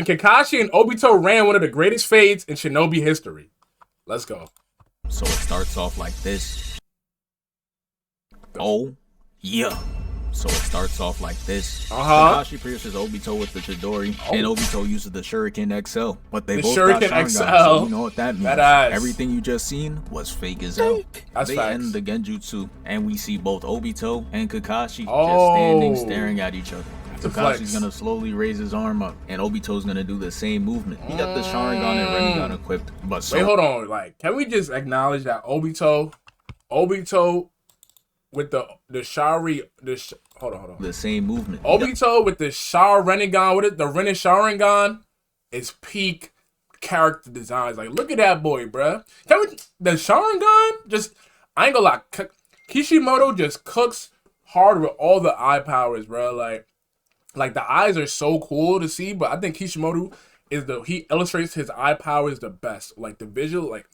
Kakashi and Obito ran one of the greatest fades in Shinobi history. Let's go. So it starts off like this. Oh, yeah. So it starts off like this. Kakashi pierces Obito with the Chidori, and Obito uses the Shuriken XL. But they both got Sharingan, so you know what that means. Everything you just seen was fake as hell. They end the Genjutsu, and we see both Obito and Kakashi just standing, staring at each other. Kakashi's gonna slowly raise his arm up, and Obito's gonna do the same movement. He got the Sharingan and Rinnegan equipped, but wait, hold on. Like, can we just acknowledge that Obito with the Shari, hold on. The same movement. Obito with the Sharingan, with it, the Rinne Sharingan, is peak character designs. Like, look at that boy, bruh. The Sharingan, just, I ain't gonna lie, Kishimoto just cooks hard with all the eye powers, bro. Like the eyes are so cool to see, but I think Kishimoto he illustrates his eye powers the best. Like visually,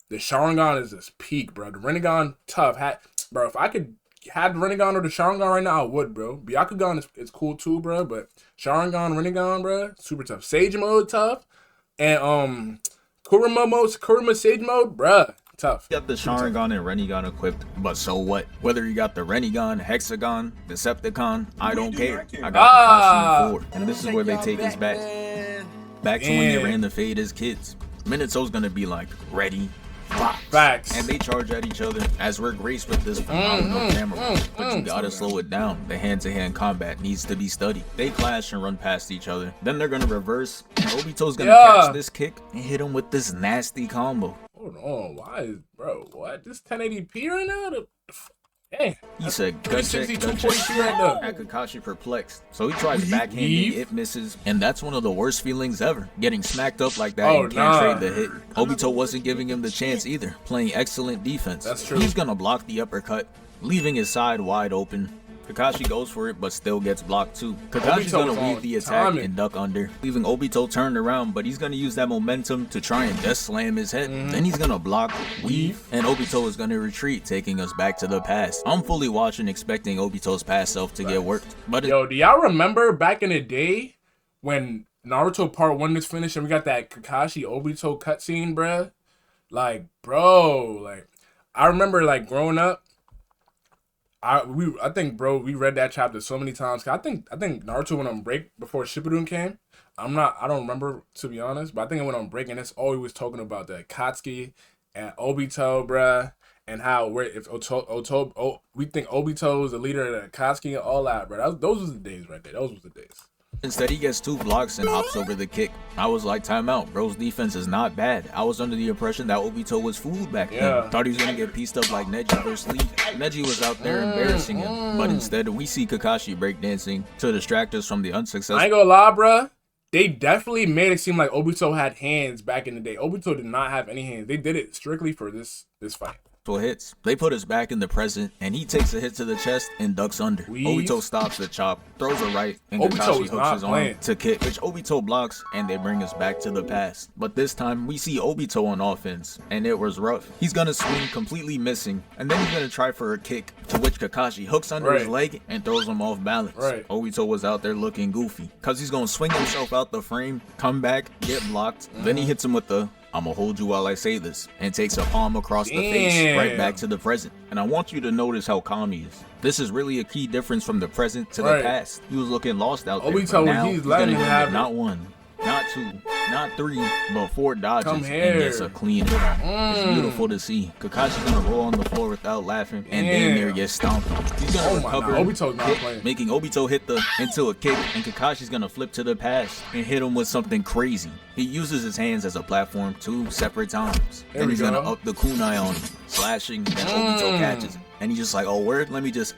the Sharingan is this peak, bro. The Rinnegan, tough. Bro, if I could have the Rinnegan or the Sharingan right now, I would, bro. Byakugan is cool too, bro. But Sharingan, Rinnegan, bro, super tough. Sage mode, tough. And Kurama Sage mode, bro, tough. You got the Sharingan and Rinnegan equipped, but so what? Whether you got the Rinnegan, Hexagon, Decepticon, I don't care. I got the costume 4, and this is where they take us back to when they ran the Fade as kids. Minato's gonna be like, ready, facts, and they charge at each other as we're graced with this phenomenal camera. But you gotta slow it down. The hand-to-hand combat needs to be studied. They clash and run past each other. Then they're gonna reverse, and Obito's gonna catch this kick and hit him with this nasty combo. Hold on, why, bro? What? This 1080p right now? Damn. He said, gut check, right now. At Kakashi perplexed. So he tries backhanding, it misses, and that's one of the worst feelings ever. Getting smacked up like that and can't trade the hit. Obito wasn't giving him the chance either, playing excellent defense. That's true. He's gonna block the uppercut, leaving his side wide open. Kakashi goes for it, but still gets blocked too. Kakashi's gonna weave the attack and duck under, leaving Obito turned around, but he's gonna use that momentum to try and death slam his head. Then he's gonna block, weave, and Obito is gonna retreat, taking us back to the past. I'm fully watching, expecting Obito's past self to get worked. But yo, do y'all remember back in the day when Naruto Part 1 was finished and we got that Kakashi Obito cutscene, bruh? Like, bro, like, I remember like growing up, I think, bro, we read that chapter so many times. I think Naruto went on break before Shippuden came. I don't remember, to be honest, but I think it went on break, and that's all he was talking about, the Akatsuki and Obito, bruh, and how we think Obito is the leader of the Akatsuki and all that, bruh. Those was the days right there. Those was the days. Instead, he gets 2 blocks and hops over the kick. I was like, timeout. Bro's defense is not bad. I was under the impression that Obito was fooled back then. Thought he was going to get pieced up like Neji versus Lee. Neji was out there embarrassing him. But instead, we see Kakashi breakdancing to distract us from the unsuccessful. I ain't gonna lie, bruh. They definitely made it seem like Obito had hands back in the day. Obito did not have any hands. They did it strictly for this fight. Hits. They put us back in the present, and he takes a hit to the chest and ducks under. Obito stops the chop, throws a right, and Kakashi hooks his arm to kick, which Obito blocks, and they bring us back to the past. But this time, we see Obito on offense, and it was rough. He's gonna swing, completely missing, and then he's gonna try for a kick, to which Kakashi hooks under his leg and throws him off balance. Obito was out there looking goofy, cause he's gonna swing himself out the frame, come back, get blocked, then he hits him with the "I'ma hold you while I say this," and takes a palm across the face, right back to the present. And I want you to notice how calm he is. This is really a key difference from the present to the past. He was looking lost out there, but now he's gonna get not 1, not 2, not 3, but 4 dodges, and gets a clean hit. It's beautiful to see. Kakashi's gonna roll on the floor without laughing, and damn near gets stomped. He's gonna recover, making Obito hit into a kick, and Kakashi's gonna flip to the past and hit him with something crazy. He uses his hands as a platform 2 separate times. Then he's gonna up the kunai on him, slashing, then Obito catches it. And he's just like, oh, word, let me just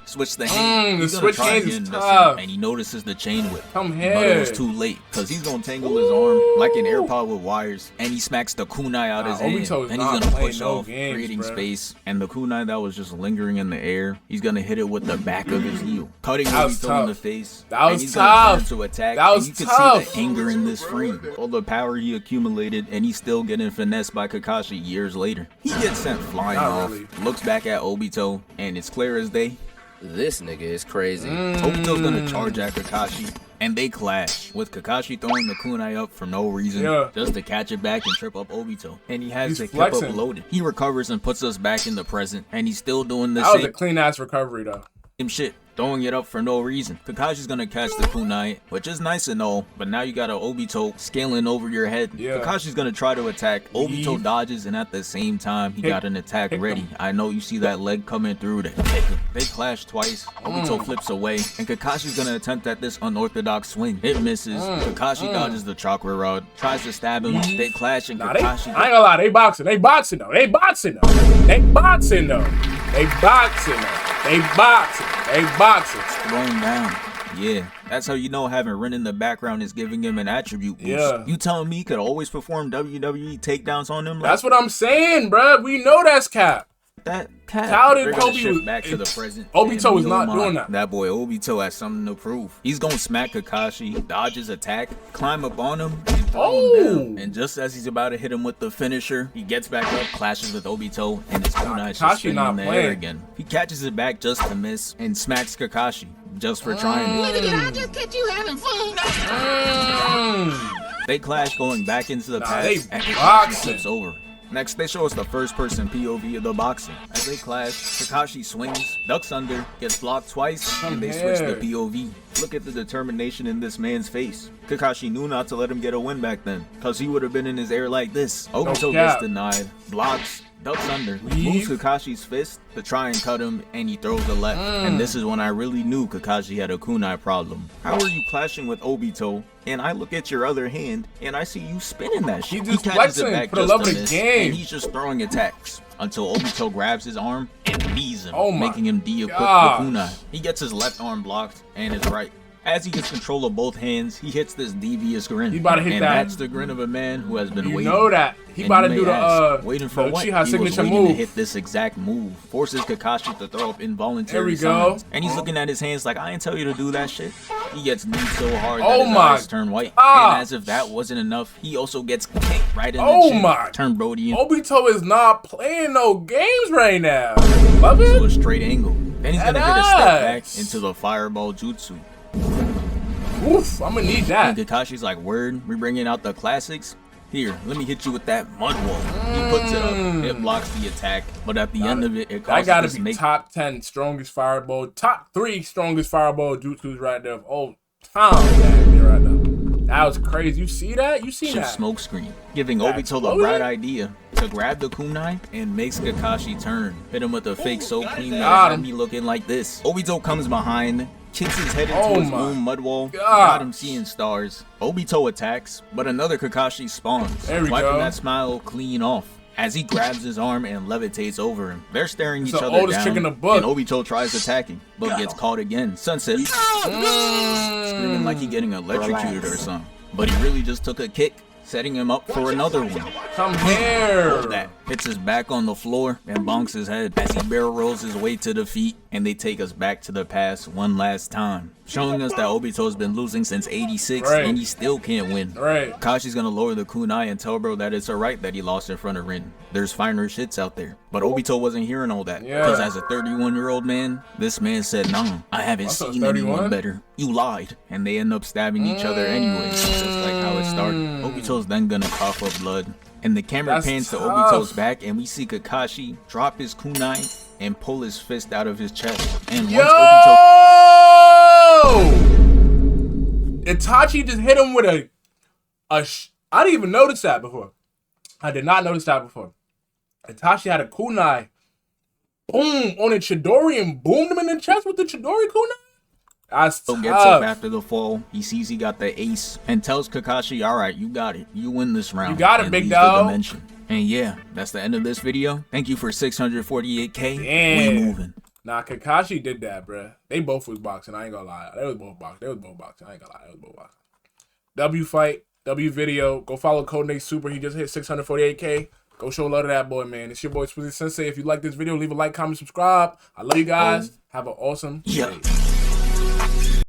switch the hand. He's gonna try again, and he notices the chain whip. But it was too late, because he's gonna tangle his arm like an AirPod with wires, and he smacks the kunai out his hand. Then he's gonna push off, creating space, and the kunai that was just lingering in the air, he's gonna hit it with the back of his heel, cutting Obito in the face. And he's gonna turn to attack, and you can see the anger in this frame. All the power he accumulated, and he's still getting finessed by Kakashi years later. He gets sent flying off, looks back at Obito, and it's clear as day, this nigga is crazy. Obito's gonna charge at Kakashi, and they clash, with Kakashi throwing the kunai up for no reason, just to catch it back and trip up Obito. And he has the kip up loaded. He recovers and puts us back in the present, and he's still doing the same. That was a clean-ass recovery, though. Same shit. Throwing it up for no reason. Kakashi's gonna catch the kunai, which is nice and all, but now you got a Obito scaling over your head. Kakashi's gonna try to attack. Obito dodges, and at the same time, he got an attack ready. I know you see that leg coming through there. They clash twice. Obito flips away, and Kakashi's gonna attempt at this unorthodox swing. It misses. Kakashi dodges the chakra rod, tries to stab him. They clash, and Kakashi... I ain't gonna lie, they boxing. They boxing, though. They boxing, though. They boxing, though. They boxing, though. They boxing. They boxing. Thrown down. Yeah, that's how you know having Ren in the background is giving him an attribute boost. You telling me he could always perform WWE takedowns on him? That's what I'm saying, bruh. We know that's cap. That cap. How did Kobe was back to the present? Obito was not doing that. That boy Obito has something to prove. He's gonna smack Kakashi, dodge his attack, climb up on him, and throw him down. And just as he's about to hit him with the finisher, he gets back up, clashes with Obito, and his kunai is just spinning in the air again. He catches it back just to miss and smacks Kakashi just for trying it. Look at it, I just catch you having fun. They clash going back into the past, and Kakashi flips over. Next, they show us the first-person POV of the boxing. As they clash, Kakashi swings, ducks under, gets blocked twice, and they switch the POV. Look at the determination in this man's face. Kakashi knew not to let him get a win back then, cause he would have been in his air like this. Obito gets denied, blocks, ducks under, moves Kakashi's fist to try and cut him, and he throws the left. And this is when I really knew Kakashi had a kunai problem. How are you clashing with Obito, and I look at your other hand, and I see you spinning that shit? He catches it back just to miss, and he's just throwing attacks until Obito grabs his arm and knees him, making him de-equip the kunai. He gets his left arm blocked and his right. As he gets control of both hands, he hits this devious grin. He about to hit and that. That's the grin of a man who has been waiting. You know that. He about to do the waiting for what? Uchiha signature move. move. To hit this exact move. Forces Kakashi to throw up involuntary signs. And he's looking at his hands like, I ain't tell you to do that shit. He gets kneed so hard that his eyes turn white. And as if that wasn't enough, he also gets kicked right in the chin. Turn Brody in. Obito is not playing no games right now. Love it. To a straight angle. Then he's gonna get a step back into the fireball jutsu. Oof, I'm gonna need that. And Kakashi's like, word, we bringing out the classics. Here, let me hit you with that mud wall. He puts it up, it blocks the attack, but at the end of it, it causes gotta be top 10 strongest fireball, top 3 strongest fireball jutsus right there of all time. Right now. That was crazy. You see that? You see that? Smoke screen, giving Obito the bright idea to grab the kunai and makes Kakashi turn. Hit him with a fake so clean that had me looking like this. Obito comes behind, kicks his head into his own mud wall, got him seeing stars. Obito attacks, but another Kakashi spawns, wiping that smile clean off. As he grabs his arm and levitates over him. They're staring each other down, and Obito tries attacking, but gets caught again. Sunset, screaming like he's getting electrocuted or something. But he really just took a kick, setting him up for another one. Come here! That hits his back on the floor and bonks his head as he barrel rolls his way to defeat, and they take us back to the past one last time, showing us that Obito's been losing since '86 and he still can't win. Kakashi's gonna lower the kunai and tell bro that it's alright that he lost in front of Rin. There's finer shits out there. But Obito wasn't hearing all that, because as a 31-year-old man, this man said, nah, I haven't seen anyone better. You lied. And they end up stabbing each other anyways, just like how it started. Obito's then gonna cough up blood. And the camera pans to Obito's back, and we see Kakashi drop his kunai and pull his fist out of his chest. And once Obito... Itachi just hit him with I didn't even notice that before. I did not notice that before. Itachi had a kunai. Boom! On a Chidori and boomed him in the chest with the Chidori kunai? That's tough. Gets up after the fall. He sees he got the ace and tells Kakashi, alright, you got it. You win this round. You got it, big dog. And yeah, that's the end of this video. Thank you for 648K. We moving. Nah, Kakashi did that, bruh. They both was boxing. I ain't gonna lie. They was both boxing. I ain't gonna lie. They was both boxing. W fight. W video. Go follow Codename Super. He just hit 648K. Go show love to that boy, man. It's your boy Swizzy Sensei. If you like this video, leave a like, comment, subscribe. I love you guys. Have an awesome day.